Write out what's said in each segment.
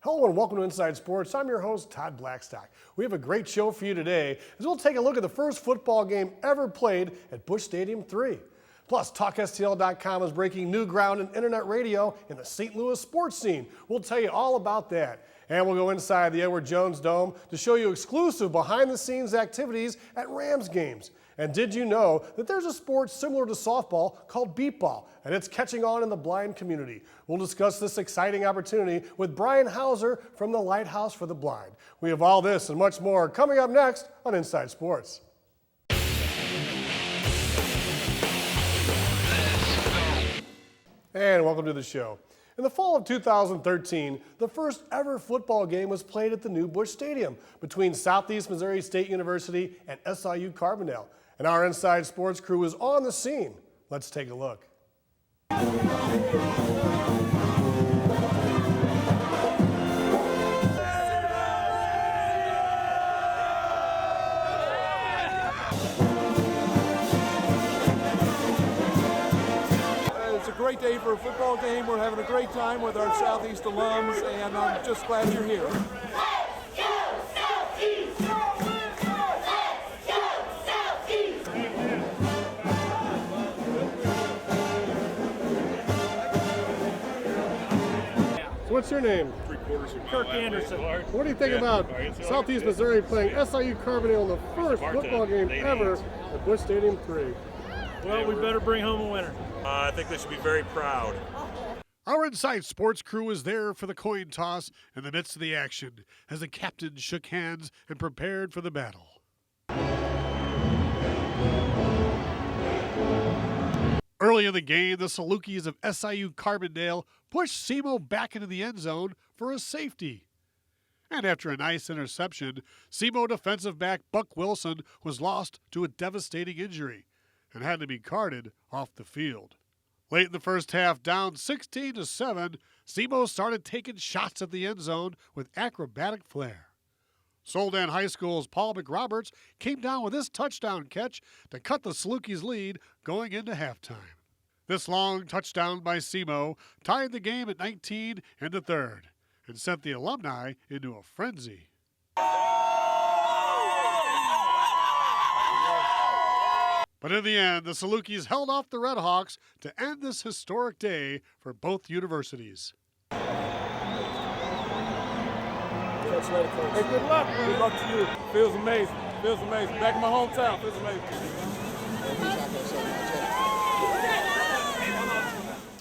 Hello and welcome to Inside Sports. I'm your host, Todd Blackstock. We have a great show for you today as we'll take a look at the first football game ever played at Busch Stadium 3. Plus, TalkSTL.com is breaking new ground in internet radio in the St. Louis sports scene. We'll tell you all about that. And we'll go inside the Edward Jones Dome to show you exclusive behind-the-scenes activities at Rams games. And did you know that there's a sport similar to softball called beep ball, and it's catching on in the blind community? We'll discuss this exciting opportunity with Brian Hauser from the Lighthouse for the Blind. We have all this and much more coming up next on Inside Sports. And welcome to the show. In the fall of 2013, the first ever football game was played at the new Busch Stadium between Southeast Missouri State University and SIU Carbondale. And our Inside Sports crew is on the scene. Let's take a look. It's a great day for a football game. We're having a great time with our Southeast alums, and I'm just glad you're here. So what's your name? Kirk Anderson. What do you think about Southeast Missouri playing SIU Carbondale in the first football game ever at Busch Stadium 3? Well, we better bring home a winner. I think they should be very proud. Our Inside Sports crew was there for the coin toss in the midst of the action as the captains shook hands and prepared for the battle. Early in the game, the Salukis of SIU Carbondale pushed SEMO back into the end zone for a safety. And after a nice interception, SEMO defensive back Buck Wilson was lost to a devastating injury and had to be carted off the field. Late in the first half, down 16-7, SEMO started taking shots at the end zone with acrobatic flair. Soldan High School's Paul McRoberts came down with this touchdown catch to cut the Salukis' lead going into halftime. This long touchdown by SEMO tied the game at 19 in the third and sent the alumni into a frenzy. But in the end, the Salukis held off the Redhawks to end this historic day for both universities. Hey, good luck. Good luck to you. Feels amazing. Feels amazing. Back in my hometown. Feels amazing.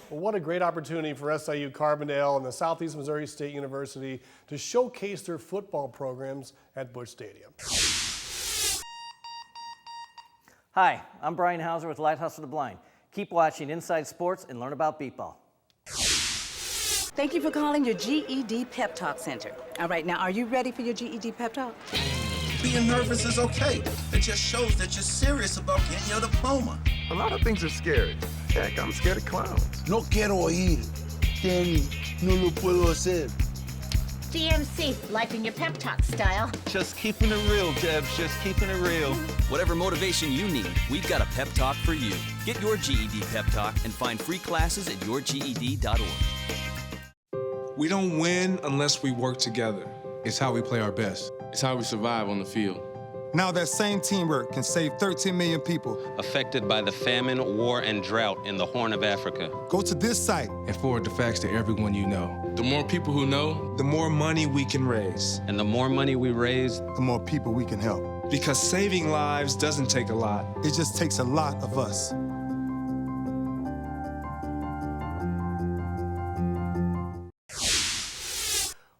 Well, what a great opportunity for SIU Carbondale and the Southeast Missouri State University to showcase their football programs at Busch Stadium. Hi, I'm Brian Hauser with Lighthouse for the Blind. Keep watching Inside Sports and learn about beep ball. Thank you for calling your GED Pep Talk Center. All right, now are you ready for your GED Pep Talk? Being nervous is okay. It just shows that you're serious about getting your diploma. A lot of things are scary. Heck, I'm scared of clowns. No quiero oír. Danny, no lo puedo hacer. DMC, life in your pep talk style. Just keeping it real, Debs, just keeping it real. Whatever motivation you need, we've got a pep talk for you. Get your GED pep talk and find free classes at yourged.org. We don't win unless we work together. It's how we play our best. It's how we survive on the field. Now that same teamwork can save 13 million people affected by the famine, war, and drought in the Horn of Africa. Go to this site and forward the facts to everyone you know. The more people who know, the more money we can raise. And the more money we raise, the more people we can help. Because saving lives doesn't take a lot. It just takes a lot of us.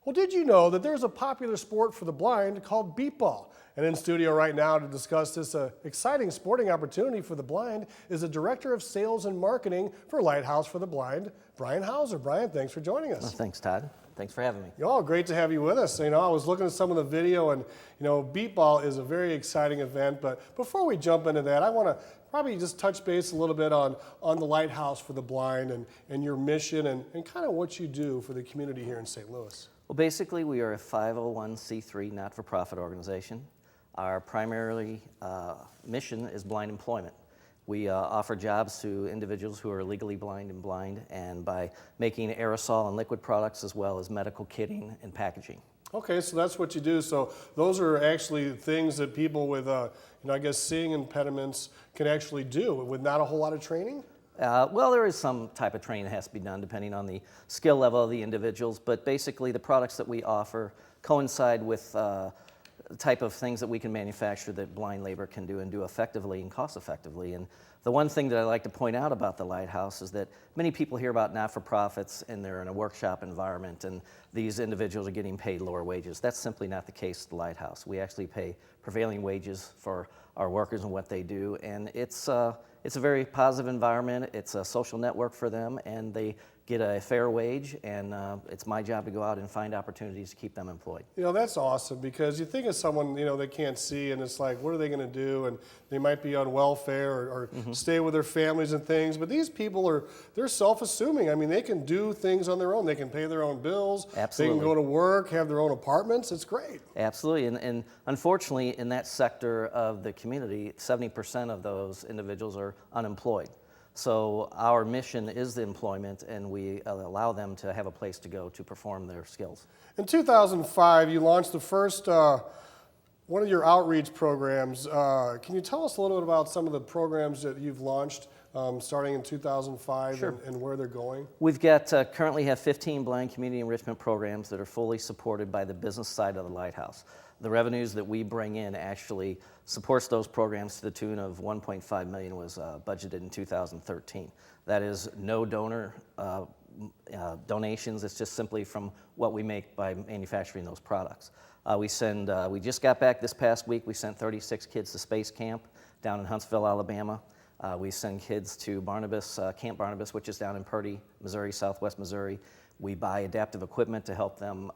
Well, did you know that there's a popular sport for the blind called beep ball? And in studio right now to discuss this exciting sporting opportunity for the blind is the Director of Sales and Marketing for Lighthouse for the Blind, Brian Hauser. Brian, thanks for joining us. Well, thanks, Todd. Thanks for having me. Oh, great to have you with us. I was looking at some of the video, and beep ball is a very exciting event. But before we jump into that, I want to probably just touch base a little bit on the Lighthouse for the Blind and your mission and kind of what you do for the community here in St. Louis. Well, basically, we are a 501c3 not-for-profit organization. Our primary mission is blind employment. We offer jobs to individuals who are legally blind, and by making aerosol and liquid products as well as medical kitting and packaging. Okay, so that's what you do. So those are actually things that people with, I guess, seeing impediments can actually do with not a whole lot of training? Well, there is some type of training that has to be done depending on the skill level of the individuals, but basically the products that we offer coincide with the type of things that we can manufacture that blind labor can do and do effectively and cost effectively. And the one thing that I like to point out about the Lighthouse is that many people hear about not-for-profits and they're in a workshop environment and these individuals are getting paid lower wages. That's simply not the case at the Lighthouse. We actually pay prevailing wages for our workers and what they do, and it's a very positive environment. It's a social network for them, and they get a fair wage, and it's my job to go out and find opportunities to keep them employed. That's awesome, because you think of someone, they can't see, and it's like, what are they going to do? And they might be on welfare or stay with their families and things, but these people they're self-assuming. I mean, they can do things on their own. They can pay their own bills. Absolutely. They can go to work, have their own apartments. It's great. Absolutely, and unfortunately, in that sector of the community, 70% of those individuals are unemployed. So our mission is the employment, and we allow them to have a place to go to perform their skills. In 2005, you launched the first one of your outreach programs. Can you tell us a little bit about some of the programs that you've launched starting in 2005 Sure. and where they're going? We've got currently have 15 blind community enrichment programs that are fully supported by the business side of the Lighthouse. The revenues that we bring in actually supports those programs to the tune of $1.5 million was budgeted in 2013. That is no donor donations. It's just simply from what we make by manufacturing those products. We just got back this past week. We sent 36 kids to space camp down in Huntsville, Alabama. We send kids to Camp Barnabas, which is down in Purdy, Missouri, southwest Missouri. We buy adaptive equipment to help them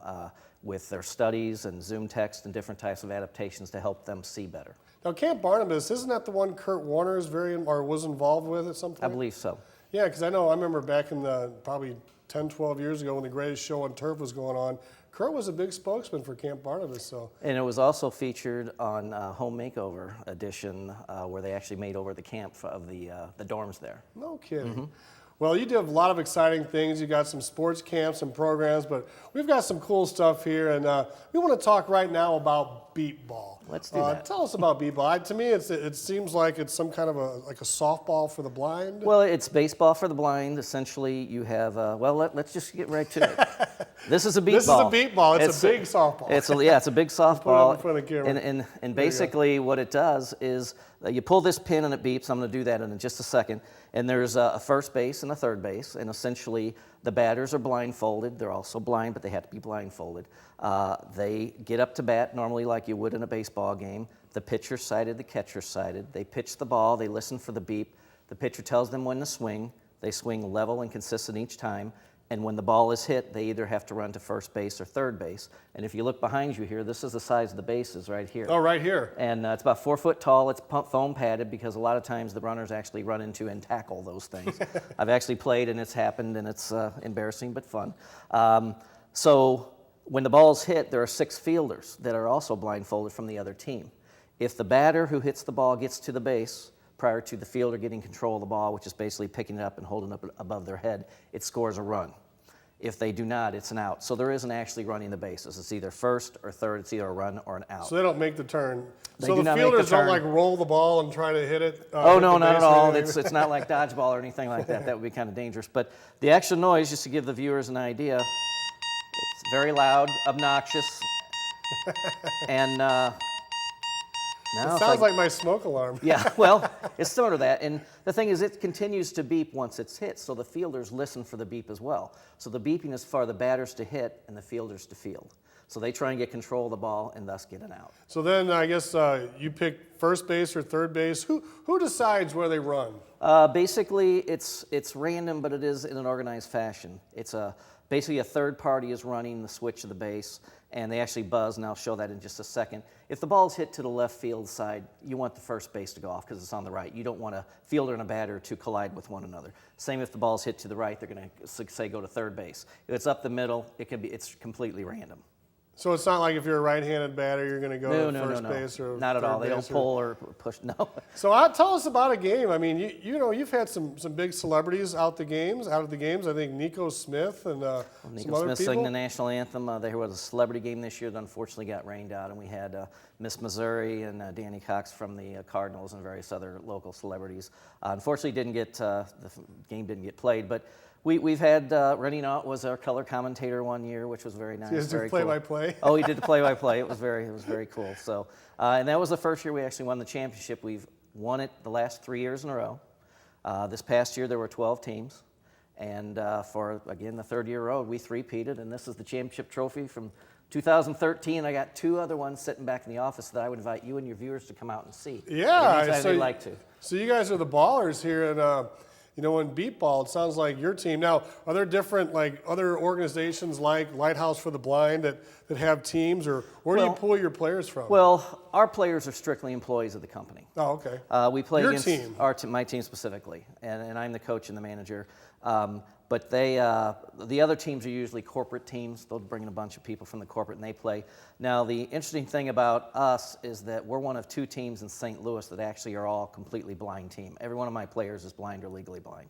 with their studies and Zoom text and different types of adaptations to help them see better. Now, Camp Barnabas, isn't that the one Kurt Warner was involved with at some point? I believe so. Yeah, because I remember back in probably 10, 12 years ago when the greatest show on turf was going on, Kurt was a big spokesman for Camp Barnabas. And it was also featured on Home Makeover Edition, where they actually made over the camp of the dorms there. No kidding. Well, you do have a lot of exciting things. You got some sports camps and programs, but we've got some cool stuff here, and we want to talk right now about beep ball. Let's do that. Tell us about beep ball. To me, it seems like it's some kind of a softball for the blind. Well, it's baseball for the blind. Essentially, you have let's just get right to it. This is a beep ball. This is a beep ball. It's a big softball. It's a big softball. Put it up in front of the camera. And basically, what it does is you pull this pin and it beeps. I'm going to do that in just a second. And there's a first base and a third base, and essentially the batters are blindfolded. They're also blind, but they have to be blindfolded. They get up to bat normally like you would in a baseball game. The pitcher's sighted, the catcher's sighted. They pitch the ball. They listen for the beep. The pitcher tells them when to swing. They swing level and consistent each time. And when the ball is hit, they either have to run to first base or third base. And if you look behind you here, this is the size of the bases right here. Oh, right here. And it's about 4 foot tall. It's foam padded because a lot of times the runners actually run into and tackle those things. I've actually played and it's happened, and it's embarrassing but fun. So when the ball's hit, there are 6 fielders that are also blindfolded from the other team. If the batter who hits the ball gets to the base prior to the fielder getting control of the ball, which is basically picking it up and holding it up above their head, it scores a run. If they do not, it's an out. So there isn't actually running the bases. It's either first or third. It's either a run or an out. So they don't make the turn. They so do the not fielders make the turn. don't roll the ball and try to hit it? Oh, no, not at all. It's not like dodgeball or anything like that. That would be kind of dangerous. But the actual noise, just to give the viewers an idea, it's very loud, obnoxious, and it sounds like my smoke alarm. Yeah, well, it's similar to that. And the thing is, it continues to beep once it's hit, so the fielders listen for the beep as well. So the beeping is for the batters to hit and the fielders to field. So they try and get control of the ball and thus get an out. So then I guess you pick first base or third base. Who decides where they run? Basically, it's random, but it is in an organized fashion. It's basically a third party is running the switch of the base, and they actually buzz, and I'll show that in just a second. If the ball's hit to the left field side, you want the first base to go off because it's on the right. You don't want a fielder and a batter to collide with one another. Same if the ball's hit to the right, they're going to say go to third base. If it's up the middle, it's completely random. So it's not like if you're a right-handed batter, you're going to go to first base or not at all. They don't pull or push. No. So tell us about a game. I mean, you know, you've had some big celebrities out of the games. I think Nico Smith and some Nico other Smith people. sang the national anthem. There was a celebrity game this year that unfortunately got rained out, and we had Miss Missouri and Danny Cox from the Cardinals and various other local celebrities. Unfortunately, the game didn't get played, but. We've had Rennie Knott was our color commentator one year, which was very nice. He did play-by-play. Oh, he did the play-by-play. It was very cool. So, and that was the first year we actually won the championship. We've won it the last 3 years in a row. This past year there were 12 teams, and for again the third year in a row we three-peated, and this is the championship trophy from 2013. I got 2 other ones sitting back in the office that I would invite you and your viewers to come out and see. Yeah, anytime they'd like to. So you guys are the ballers here, and you know, in beat ball, it sounds like your team. Now, are there different, like, other organizations like Lighthouse for the Blind that have teams, or where do you pull your players from? Well, our players are strictly employees of the company. Oh, okay. We play your against team. My team specifically, and I'm the coach and the manager. But the other teams are usually corporate teams. They'll bring in a bunch of people from the corporate and they play. Now, the interesting thing about us is that we're one of 2 teams in St. Louis that actually are all completely blind team. Every one of my players is blind or legally blind.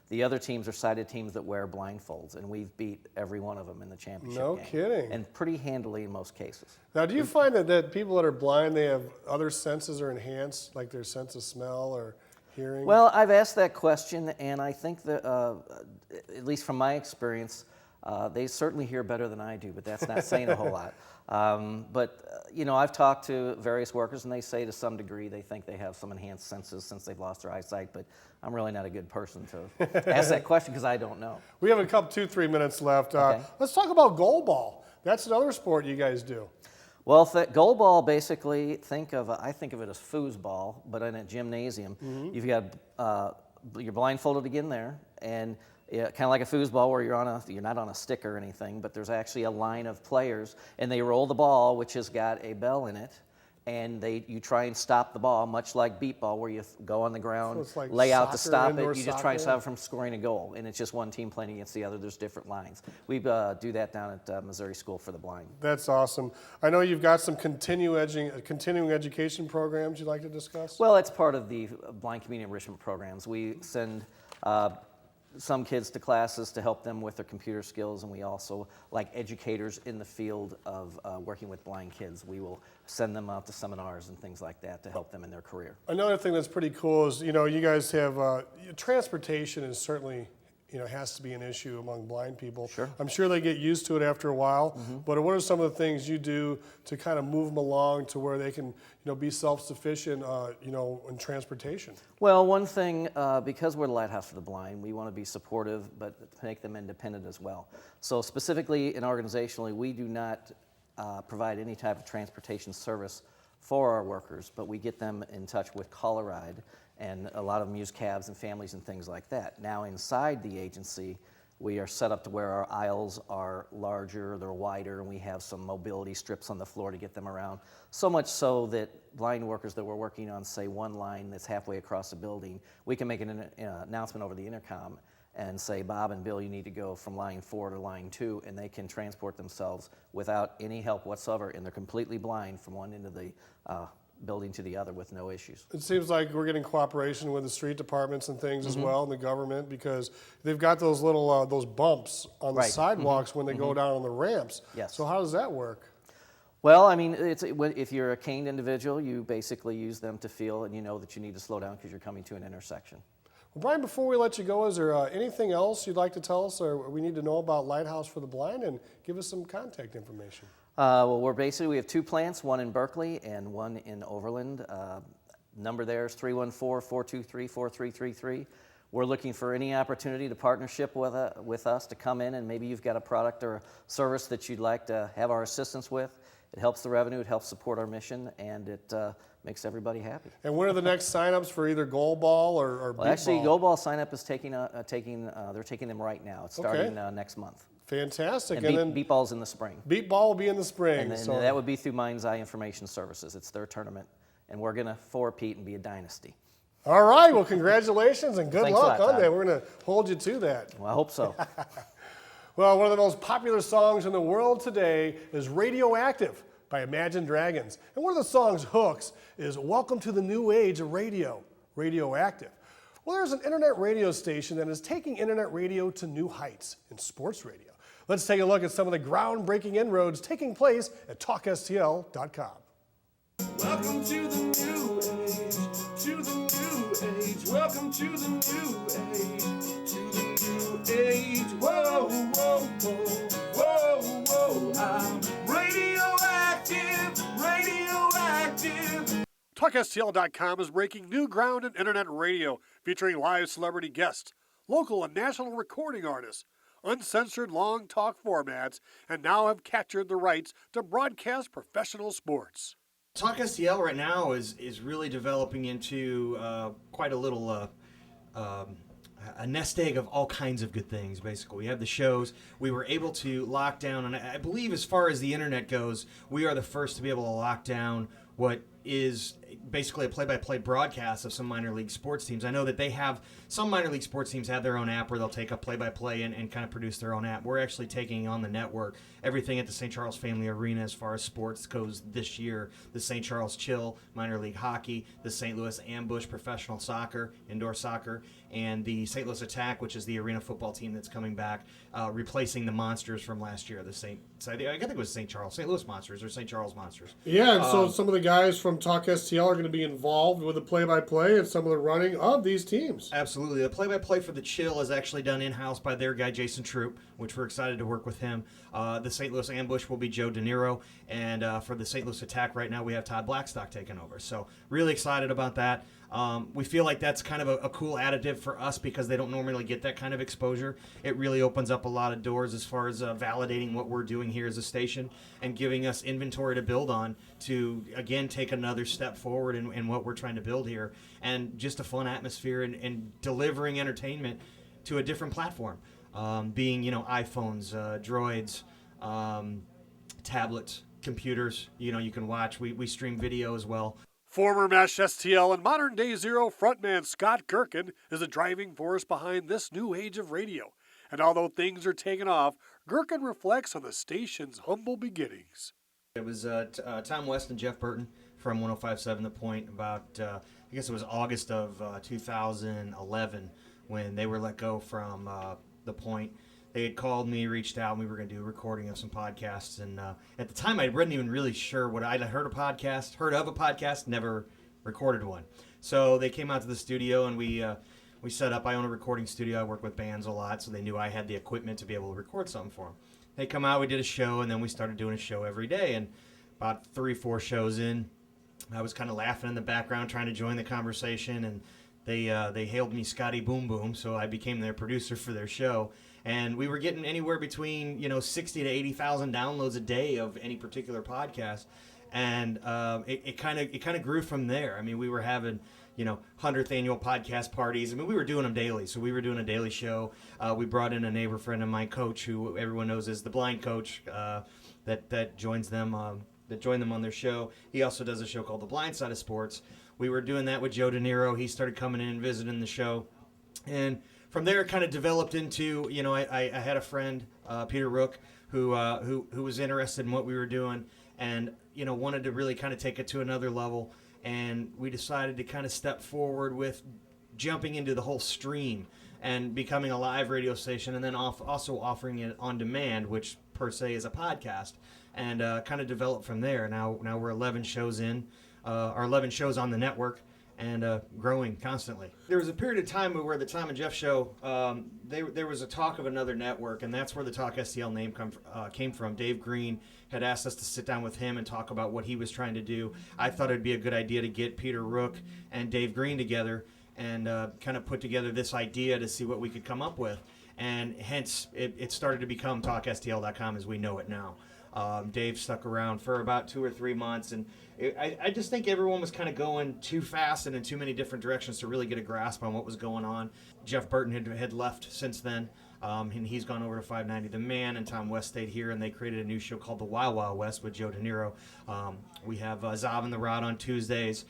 The other teams are sighted teams that wear blindfolds, and we've beat every one of them in the championship game. No kidding. And pretty handily in most cases. Now, do you find that people that are blind, they have other senses are enhanced, like their sense of smell or hearing? Well, I've asked that question, and I think that, at least from my experience, they certainly hear better than I do, but that's not saying a whole lot. You know, I've talked to various workers, and they say to some degree they think they have some enhanced senses since they've lost their eyesight, but I'm really not a good person to ask that question because I don't know. We have a couple, 2-3 minutes left. Okay. Let's talk about goal ball. That's another sport you guys do. Well, goal ball, basically, I think of it as foosball, but in a gymnasium. Mm-hmm. You've got, you're blindfolded to get in there, and kind of like a foosball where you're not on a stick or anything, but there's actually a line of players, and they roll the ball, which has got a bell in it, and you try and stop the ball, much like beat ball, where you go on the ground, so like lay out to soccer, stop it. You just try and soccer? stop it from scoring a goal, and it's just one team playing against the other. There's different lines. We do that down at Missouri School for the Blind. That's awesome. I know you've got some continuing education programs you'd like to discuss? Well, it's part of the blind community enrichment programs. We send some kids to classes to help them with their computer skills, and we also, like educators in the field of working with blind kids, we will send them out to seminars and things like that to help them in their career. Another thing that's pretty cool is, you know, you guys have, transportation is certainly, you know, has to be an issue among blind people. Sure. I'm sure they get used to it after a while, Mm-hmm. but what are some of the things you do to kind of move them along to where they can, you know, be self-sufficient, you know, in transportation? Well, one thing, because we're the Lighthouse for the Blind, we want to be supportive, but make them independent as well. So specifically and organizationally, we do not provide any type of transportation service for our workers, but we get them in touch with Call a Ride, and a lot of them use cabs and families and things like that. Now inside the agency, we are set up to where our aisles are larger, they're wider, and we have some mobility strips on the floor to get them around. So much so that blind workers that we're working on, say, one line that's halfway across the building, we can make an announcement over the intercom and say, Bob and Bill, you need to go from line 4 to line 2, and they can transport themselves without any help whatsoever, and they're completely blind from one end of the building to the other with no issues. It seems like we're getting cooperation with the street departments and things as Mm-hmm. well, and the government, because they've got those little those bumps on the Right. sidewalks Mm-hmm. when they go down on the ramps. Yes. So how does that work? Well, I mean, if you're a caned individual, you basically use them to feel, and you know that you need to slow down because you're coming to an intersection. Well, Brian, before we let you go, is there anything else you'd like to tell us or we need to know about Lighthouse for the Blind, and give us some contact information? Well, we have 2 plants, one in Berkeley and one in Overland. Number there is 314-423-4333. We're looking for any opportunity to partnership with us to come in, and maybe you've got a product or a service that you'd like to have our assistance with. It helps the revenue, it helps support our mission, and it makes everybody happy. And when are the next signups for either goal ball or Well, beat actually, ball? Goal Ball sign-up is they're taking them right now. It's starting next month. Fantastic. And then Beat Ball's in the spring. Beat ball will be in the spring. And then so that would be through Mind's Eye Information Services. It's their tournament, and we're going to four-peat and be a dynasty. all right. Well, congratulations and good Thanks a luck lot, on Todd. that. We're going to hold you to that. Well, I hope so. Well, one of the most popular songs in the world today is Radioactive by Imagine Dragons. And one of the song's hooks is Welcome to the New Age of Radio, Radioactive. Well, there's an internet radio station that is taking internet radio to new heights in sports radio. Let's take a look at some of the groundbreaking inroads taking place at TalkSTL.com. Welcome to the new age, to the new age. Welcome to the new age, to the new age. Whoa, whoa, whoa, whoa, whoa. I'm radioactive, radioactive. TalkSTL.com is breaking new ground in internet radio, featuring live celebrity guests, local and national recording artists, uncensored long talk formats, and now have captured the rights to broadcast professional sports. TalkSTL right now is really developing into quite a little a nest egg of all kinds of good things, basically. We have the shows. We were able to lock down, and I believe as far as the internet goes, we are the first to be able to lock down what is basically a play-by-play broadcast of some minor league sports teams. I know that some minor league sports teams have their own app where they'll take a play-by-play and kind of produce their own app. We're actually taking on the network everything at the St. Charles Family Arena as far as sports goes this year. The St. Charles Chill, minor league hockey, the St. Louis Ambush professional soccer, indoor soccer, and the St. Louis Attack, which is the arena football team that's coming back, replacing the Monsters from last year. I think it was St. Louis Monsters or St. Charles Monsters. Yeah, and so some of the guys from TalkSTL are going to be involved with the play-by-play and some of the running of these teams. Absolutely. The play-by-play for the Chill is actually done in-house by their guy, Jason Troop, which we're excited to work with him. The St. Louis Ambush will be Joe De Niro, and for the St. Louis Attack right now we have Todd Blackstock taking over. So really excited about that. We feel like that's kind of a cool additive for us because they don't normally get that kind of exposure. It really opens up a lot of doors as far as validating what we're doing here as a station and giving us inventory to build on to, again, take another step forward in what we're trying to build here, and just a fun atmosphere and delivering entertainment to a different platform, being, iPhones, Droids, tablets, computers. You can watch. We stream video as well. Former MASH STL and Modern Day Zero frontman Scott Gertken is a driving force behind this new age of radio. And although things are taking off, Gertken reflects on the station's humble beginnings. It was Tom West and Jeff Burton from 105.7 The Point about, I guess it was August of 2011 when they were let go from The Point. They had called me, reached out, and we were going to do a recording of some podcasts. And at the time, I wasn't even really sure what I'd heard of a podcast, never recorded one. So they came out to the studio, and we set up. I own a recording studio. I work with bands a lot, so they knew I had the equipment to be able to record something for them. They come out, we did a show, and then we started doing a show every day. And about 3-4 shows in, I was kind of laughing in the background, trying to join the conversation, and they hailed me Scotty Boom Boom, so I became their producer for their show. And we were getting anywhere between 60 to 80,000 downloads a day of any particular podcast, and it kind of grew from there. I mean, we were having 100th annual podcast parties. I mean, we were doing them daily, so we were doing a daily show. We brought in a neighbor friend of mine, Coach, who everyone knows is the blind coach that joins them that joined them on their show. He also does a show called The Blind Side of Sports. We were doing that with Joe De Niro. He started coming in and visiting the show, and from there, it kind of developed into, I had a friend, Peter Rook, who was interested in what we were doing and, wanted to really kind of take it to another level. And we decided to kind of step forward with jumping into the whole stream and becoming a live radio station, and then also offering it on demand, which per se is a podcast, and kind of developed from there. Now we're 11 shows in, our 11 shows on the network, and growing constantly. There was a period of time where the Tom and Jeff show, there was a talk of another network, and that's where the TalkSTL name came from. Dave Green had asked us to sit down with him and talk about what he was trying to do. I thought it'd be a good idea to get Peter Rook and Dave Green together and kind of put together this idea to see what we could come up with. And hence, it started to become TalkSTL.com as we know it now. Dave stuck around for about 2 or 3 months, and I just think everyone was kind of going too fast and in too many different directions to really get a grasp on what was going on. Jeff Burton had left since then, and he's gone over to 590 The Man, and Tom West stayed here, and they created a new show called The Wild Wild West with Joe De Niro. We have Zav and the Rod on Tuesdays,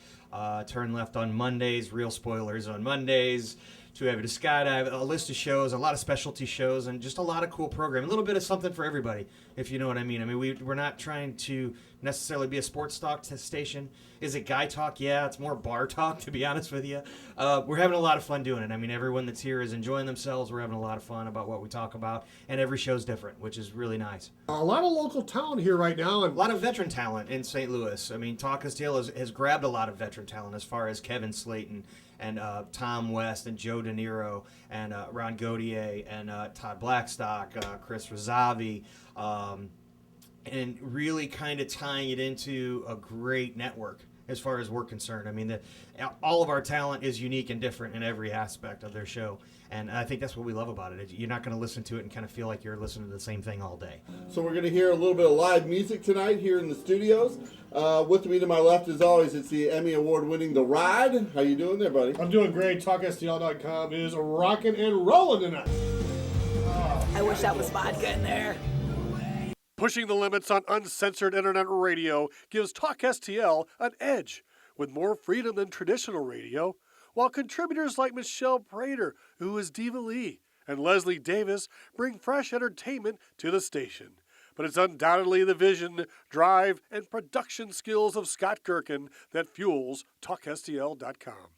Turn Left on Mondays, Real Spoilers on Mondays, to have a skydive, a list of shows, a lot of specialty shows, and just a lot of cool programming. A little bit of something for everybody, if you know what I mean. I mean, we're not trying to necessarily be a sports talk station. Is it guy talk? Yeah, it's more bar talk, to be honest with you. We're having a lot of fun doing it. I mean, everyone that's here is enjoying themselves. We're having a lot of fun about what we talk about, and every show's different, which is really nice. A lot of local talent here right now. And a lot of veteran talent in St. Louis. I mean, TalkSTL has grabbed a lot of veteran talent as far as Kevin Slayton and Tom West and Joe De Niro and Ron Gautier and Todd Blackstock, Chris Rizzavi, and really kind of tying it into a great network as far as we're concerned. I mean, all of our talent is unique and different in every aspect of their show. And I think that's what we love about it. You're not going to listen to it and kind of feel like you're listening to the same thing all day. So we're going to hear a little bit of live music tonight here in the studios. With me to my left, as always, it's the Emmy Award-winning The Ride. How you doing there, buddy? I'm doing great. TalkSTL.com is rocking and rolling tonight. I wish that was vodka in there. Pushing the limits on uncensored internet radio gives TalkSTL an edge with more freedom than traditional radio, while contributors like Michelle Prater, who is Diva Lee, and Leslie Davis bring fresh entertainment to the station. But it's undoubtedly the vision, drive, and production skills of Scott Gertken that fuels TalkSTL.com.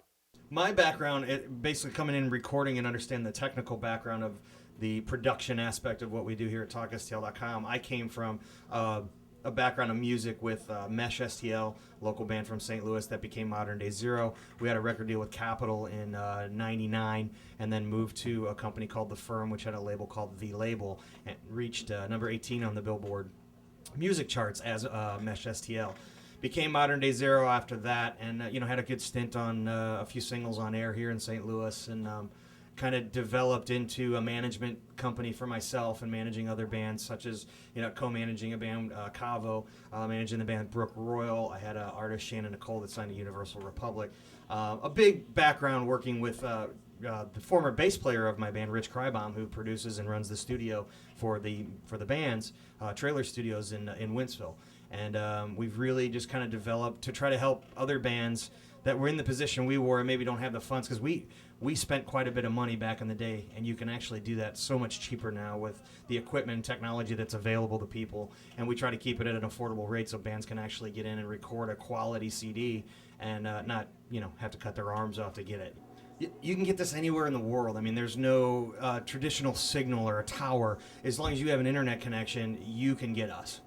My background, basically coming in, recording, and understand the technical background of the production aspect of what we do here at TalkSTL.com. I came from a background of music with Mesh STL, local band from St. Louis that became Modern Day Zero. We had a record deal with Capitol in '99, and then moved to a company called The Firm, which had a label called The Label, and reached number 18 on the Billboard music charts as Mesh STL. Became Modern Day Zero after that, and had a good stint on a few singles on air here in St. Louis, and kind of developed into a management company for myself and managing other bands, such as co-managing a band, Cavo, managing the band Brook Royal. I had an artist, Shannon Nicole, that signed to Universal Republic. A big background working with the former bass player of my band, Rich Krybaum, who produces and runs the studio for the bands, Trailer Studios in Wentzville. And we've really just kind of developed to try to help other bands that were in the position we were and maybe don't have the funds, because we spent quite a bit of money back in the day, and you can actually do that so much cheaper now with the equipment and technology that's available to people. And we try to keep it at an affordable rate so bands can actually get in and record a quality CD and not have to cut their arms off to get it. You can get this anywhere in the world. I mean, there's no traditional signal or a tower. As long as you have an internet connection, you can get us.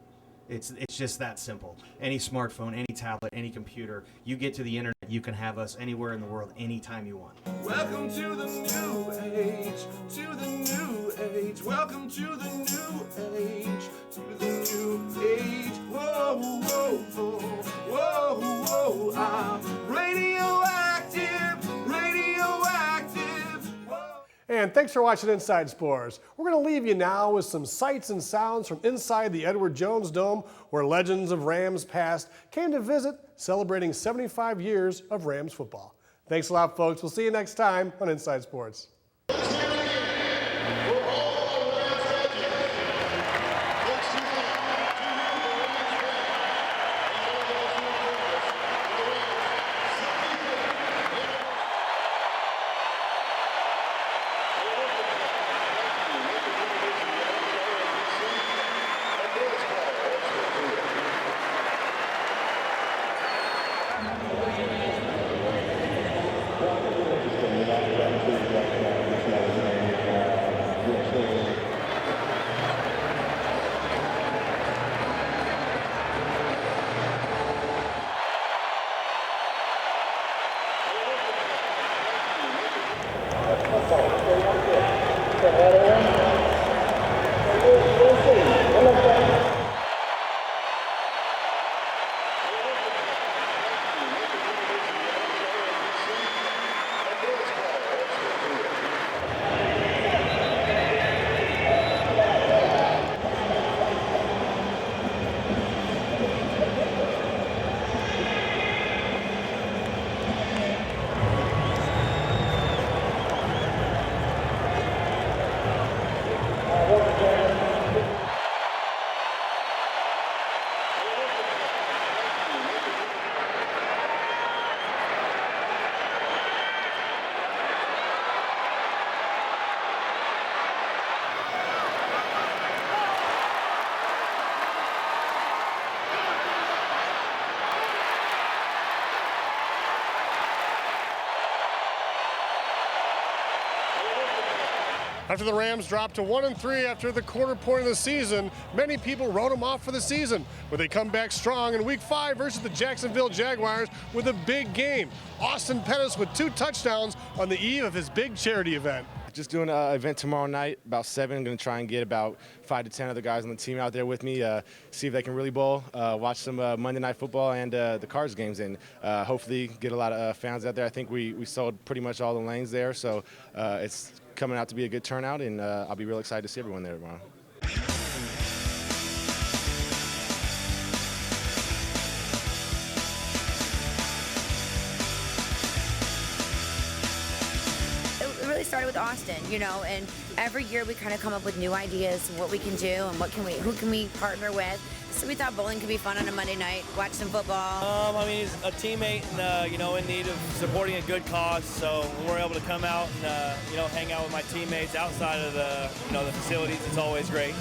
It's just that simple. Any smartphone, any tablet, any computer, you get to the internet, you can have us anywhere in the world, anytime you want. Welcome to the new age, to the new age. Welcome to the new age, to the new age. Whoa, whoa, whoa, whoa, whoa. I'm radioactive, radioactive. Whoa. And thanks for watching Inside Sports. We're going to leave you now with some sights and sounds from inside the Edward Jones Dome, where legends of Rams past came to visit, celebrating 75 years of Rams football. Thanks a lot, folks. We'll see you next time on Inside Sports. Interesting, you're not After the Rams dropped to 1-3 after the quarter point of the season, many people wrote them off for the season. But they come back strong in Week 5 versus the Jacksonville Jaguars with a big game. Austin Pettis with 2 touchdowns on the eve of his big charity event. Just doing an event tomorrow night, about 7. I'm going to try and get about 5 to 10 other guys on the team out there with me, see if they can really bowl, watch some Monday Night Football and the Cards games, and hopefully get a lot of fans out there. I think we sold pretty much all the lanes there, so it's coming out to be a good turnout, and I'll be real excited to see everyone there tomorrow. Started with Austin, you know, and every year we kind of come up with new ideas and what we can do and who can we partner with. So we thought bowling could be fun on a Monday night, watch some football. I mean, he's a teammate and, you know, in need of supporting a good cause. So when we're able to come out and, you know, hang out with my teammates outside of the, you know, the facilities, it's always great.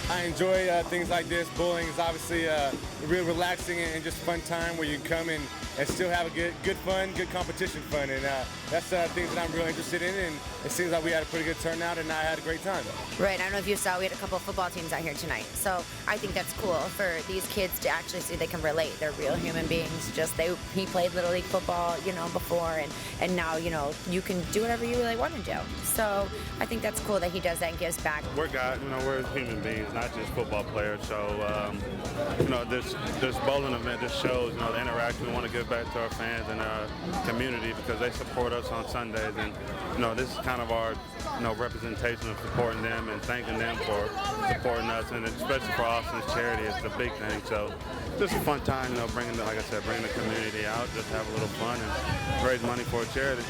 I enjoy things like this. Bowling is obviously a real relaxing and just fun time where you can come and still have a good fun, good competition fun. And that's things that I'm really interested in. And it seems like we had a pretty good turnout and I had a great time. Right. I don't know if you saw, we had a couple of football teams out here tonight. So I think that's cool for these kids to actually see they can relate. They're real human beings. He played Little League football, you know, before, and now, you know, you can do whatever you really want to do. So I think that's cool that he does that and gives back. We're guys, you know, we're human beings, not just football players. So, you know, this bowling event just shows, you know, the interaction. We want to give back to our fans and our community because they support us on Sundays, and you know, this is kind of our, you know, representation of supporting them and thanking them for supporting us, and especially for Austin's charity, it's a big thing. So, just a fun time, you know, bringing the community out, just have a little fun and raise money for a charity.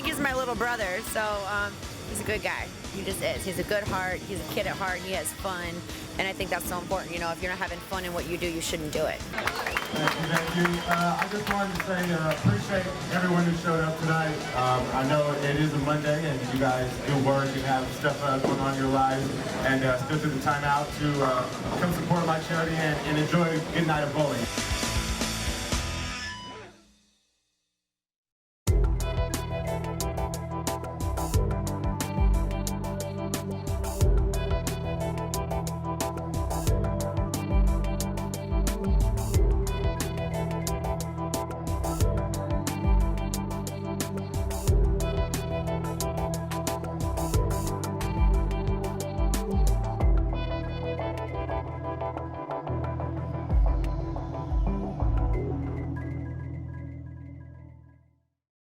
He's my little brother, so he's a good guy. He just is. He's a good heart. He's a kid at heart. He has fun, and I think that's so important. You know, if you're not having fun in what you do, you shouldn't do it. Thank you. I just wanted to say appreciate everyone who showed up tonight. I know it is a Monday, and you guys do work and have stuff going on in your lives, and still took the time out to come support my charity and enjoy a good night of bowling.